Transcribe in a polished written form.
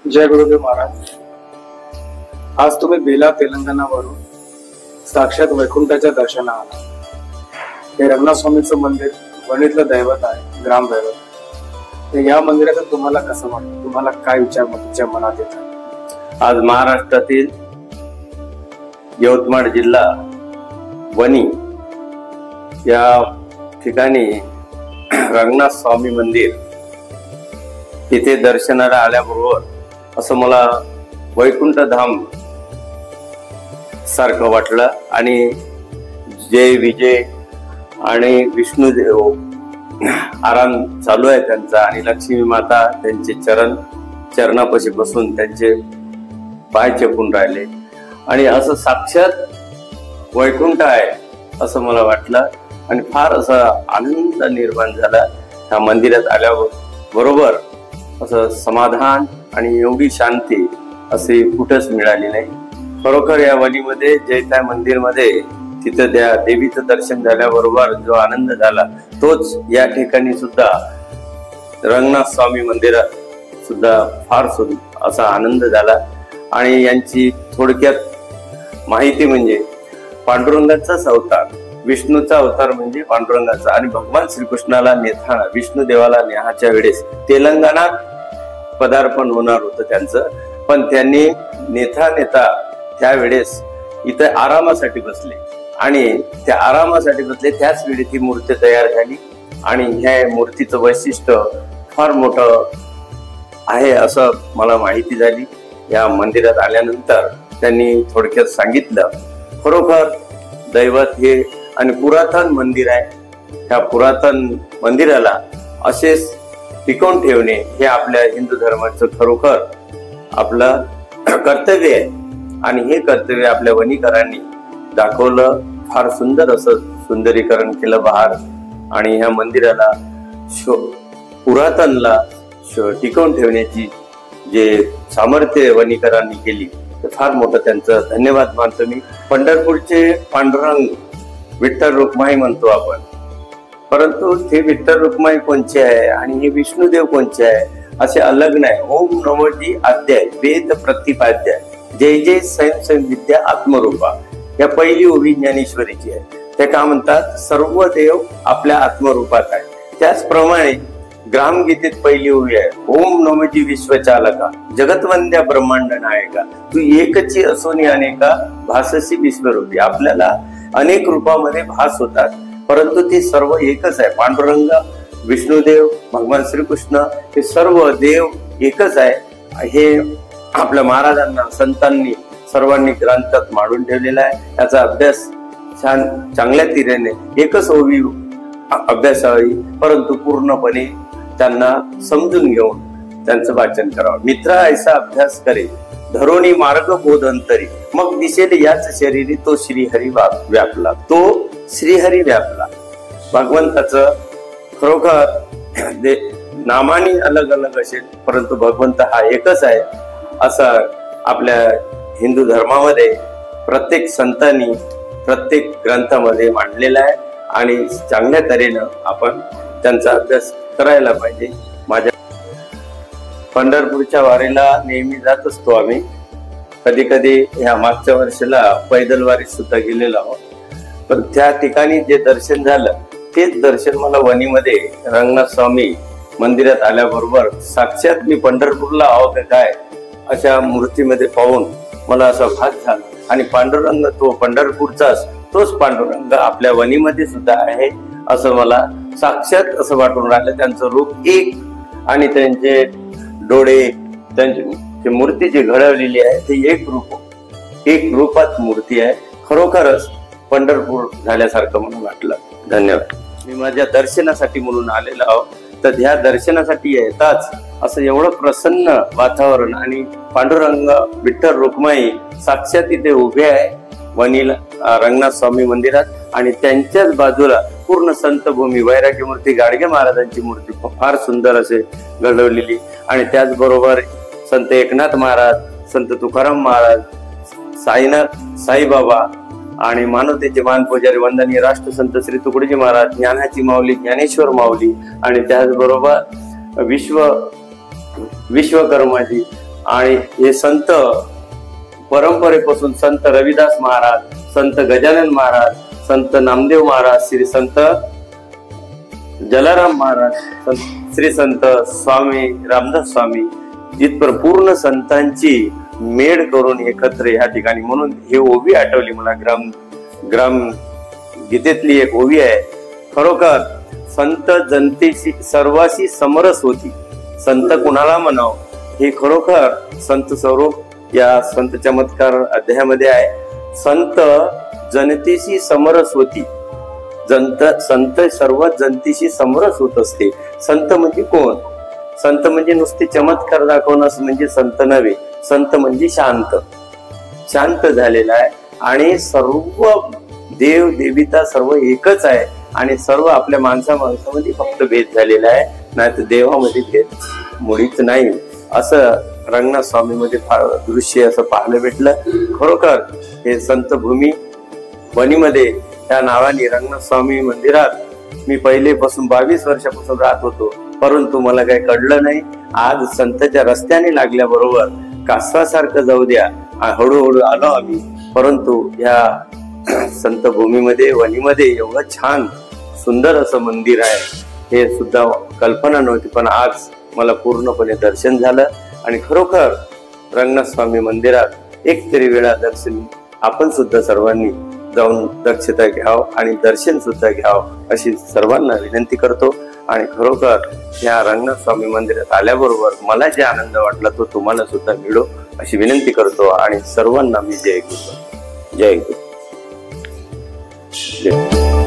जय गुरुदेव महाराज। आज तुम्ही बेला तेलंगणावरून साक्षात वैकुंठाच्या दर्शनाला हे रंगनाथ स्वामींचं मंदिर वणीतलं दैवत आहे, ग्रामदैवत। तर या मंदिरात तुम्हाला कसं वाटतं? तुम्हाला काय विचार तुमच्या मनात येतात? आज महाराष्ट्रातील यवतमाळ जिल्हा वणी या ठिकाणी रंगनाथ स्वामी मंदिर तिथे दर्शनाला आल्याबरोबर असं मला वैकुंठ धाम सारखं वाटलं आणि जय विजय आणि विष्णुदेव आराम चालू आहे त्यांचा आणि लक्ष्मी माता त्यांचे चरणापाशी बसून त्यांचे पाय चेपून राहिले आणि असं साक्षात वैकुंठ आहे असं मला वाटलं आणि फार असा आनंद निर्माण झाला ह्या मंदिरात आल्याबरोबर। असं समाधान आणि एवढी शांती असे कुठंच मिळाली नाही। खरोखर या वणीमध्ये जैताय मंदिरमध्ये तिथं त्या देवीचं दर्शन झाल्याबरोबर जो आनंद झाला तोच या ठिकाणी सुद्धा रंगनाथ स्वामी मंदिरात सुद्धा फार असा आनंद झाला। आणि यांची थोडक्यात माहिती म्हणजे पांडुरंगाचाच अवतार, विष्णूचा अवतार म्हणजे पांडुरंगाचा आणि भगवान श्रीकृष्णाला नेताना विष्णुदेवाला न्याहाच्या वेळेस तेलंगणात पदार्पण होणार होतं त्यांचं, पण त्यांनी नेता त्यावेळेस इथे आरामासाठी बसले आणि त्या आरामासाठी बसले त्याच वेळी ती मूर्ती तयार झाली आणि ह्या मूर्तीचं वैशिष्ट्य फार मोठं आहे असं मला माहिती झाली। या मंदिरात आल्यानंतर त्यांनी थोडक्यात सांगितलं खरोखर दैवत हे आणि पुरातन मंदिर आहे। ह्या पुरातन मंदिराला असेच टिकवून ठेवणे हे आपल्या हिंदू धर्माचं खरोखर आपलं कर्तव्य आहे आणि हे कर्तव्य आपल्या वणीकरांनी दाखवलं। फार सुंदर असं सुंदरीकरण केलं बाहेर आणि ह्या मंदिराला पुरातनला टिकवून ठेवण्याची जे सामर्थ्य वणीकरांनी केली ते फार मोठं त्यांचं धन्यवाद मानतो मी। पंढरपूरचे पांडुरंग विठ्ठल रुक्माई म्हणतो आपण, परंतु ते विठ्ठल रुक्माई कोणचे आहे आणि हे विष्णुदेव कोणचे आहे असे अलग नाही। ओम नमोजी अध्याय वेद प्रतिपाद्य जय जय स्वयं विद्या आत्मरूपा या पहिली ओवी ज्ञानेश्वरीची आहे। ते का म्हणतात सर्व देव आपल्या आत्मरूपात आहे। त्याचप्रमाणे ग्रामगीतेत पहिली ओवी आहे ओम नमोजी विश्वचालका जगतवंद्या ब्रह्मांड नायका तू एकची असोनी अनेका भाससी विश्वरूपी। आपल्याला अनेक रूपामध्ये भास होतात परंतु ते सर्व एकच आहे। पांडुरंग, विष्णुदेव, भगवान श्रीकृष्ण हे सर्व देव एकच आहे। हे आपल्या महाराजांना संतांनी सर्वांनी ग्रंथात मांडून ठेवलेला आहे। याचा अभ्यास चांगल्या तऱ्हेने एकच ओवी अभ्यासावी परंतु पूर्णपणे त्यांना समजून घेऊन त्यांचं वाचन करावं। मित्र ऐसा अभ्यास करे धरोणी मार्ग बोधंतरी मग दिसेल याच शरीरी तो श्रीहरी व्यापला, तो श्रीहरी व्यापला। भगवंताचं खरोखर नामानी अलग अलग असेल परंतु भगवंत हा एकच आहे असं आपल्या हिंदू धर्मामध्ये प्रत्येक संतांनी प्रत्येक ग्रंथामध्ये मांडलेलं आहे आणि चांगल्या तऱ्हेनं आपण त्यांचा अभ्यास करायला पाहिजे। माझ्या पंढरपूरच्या वारीला नेहमी जात असतो आम्ही, कधी कधी ह्या मागच्या वर्षाला पैदल वारीत सुद्धा गेलेलो आहोत, पण त्या ठिकाणी जे दर्शन झालं तेच दर्शन मला वणीमध्ये रंगनाथ स्वामी मंदिरात आल्याबरोबर साक्षात मी पंढरपूरला आहो का काय अशा मूर्तीमध्ये पाहून मला असा भास झाला आणि पांडुरंग तो पंढरपूरचाच तोच पांडुरंग आपल्या वणीमध्ये सुद्धा आहे असं मला साक्षात असं वाटून राहिलं। त्यांचं रूप एक आणि त्यांचे डोळे त्यांची मूर्ती जी घडवलेली आहे ते एक रूपात मूर्ती आहे। खरोखरच पंढरपूर झाल्यासारखं म्हणून वाटलं। धन्यवाद। मी माझ्या दर्शनासाठी म्हणून आलेलो आहो, तर ह्या दर्शनासाठी येताच असं एवढं प्रसन्न वातावरण आणि पांडुरंग विठ्ठल रुक्माई साक्षात इथे उभे आहे वणीला रंगनाथ स्वामी मंदिरात आणि त्यांच्याच बाजूला पूर्ण संतभूमी वैराग्य मूर्ती गाडगे महाराजांची मूर्ती फार सुंदर असे घडवलेली आणि त्याचबरोबर संत एकनाथ महाराज, संत तुकाराम महाराज, साईबाबा आणि मानवतेचे मान पुजारी वंदनीय राष्ट्रसंत श्री तुकडोजी महाराज, ज्ञानाची माऊली ज्ञानेश्वर माऊली आणि त्याचबरोबर विश्वकर्माजी आणि हे संत परंपरेपासून संत रविदास महाराज, संत गजानन महाराज, संत नामदेव महाराज, श्री संत जलाराम महाराज, श्री संत स्वामी रामदास स्वामी जिथपर पूर्ण संतांची मेळ करून एकत्र या ठिकाणी, म्हणून ही ओवी आठवली मला. ग्राम गीतेतली एक ओवी आहे. खरोखर संत जनतेशी सर्वाशी समरस होती. संत कुणाला म्हणाव हे खरोखर संत स्वरूप या संत चमत्कार अध्यायामध्ये आहे. संत जनतेशी समरस होती. संत सर्व जनतेशी समरस होत असते. संत म्हणजे कोण? संत म्हणजे नुसते चमत्कार दाखवणं म्हणजे संत नव्हे. संत म्हणजे शांत झालेला आहे आणि सर्व देव देविता सर्व एकच आहे आणि सर्व आपल्या माणसामध्ये फक्त भेद झालेला आहे, नाही तर देवामध्ये भेद मुळीच नाही. असं रंगनाथ स्वामी मध्ये दृश्य असं पाहायला भेटलं. खरोखर हे संतभूमी वणीमध्ये त्या नावाने रंगनाथ स्वामी मंदिरात मी पहिलेपासून 22 वर्षापासून राहत होतो, परंतु मला काही कळलं नाही. आज संतच्या रस्त्याने लागल्याबरोबर कासवासारखं जाऊ द्या, हळूहळू आलो आम्ही. परंतु या संतभूमीमध्ये वणीमध्ये एवढं छान सुंदर असं मंदिर आहे हे सुद्धा कल्पना नव्हती, पण आज मला पूर्णपणे दर्शन झालं. आणि खरोखर रंगनाथ स्वामी मंदिरात एक तरी वेळा दर्शन आपण सुद्धा सर्वांनी जाऊन दक्षता घ्यावं आणि दर्शन सुद्धा घ्यावं अशी सर्वांना विनंती करतो. आणि खरोखर या रंगनाथ स्वामी मंदिरात आल्याबरोबर मला जे आनंद वाटला तो तुम्हाला सुद्धा मिळो अशी विनंती करतो. आणि सर्वांना मी जय गुरु, जय गुरु, जय.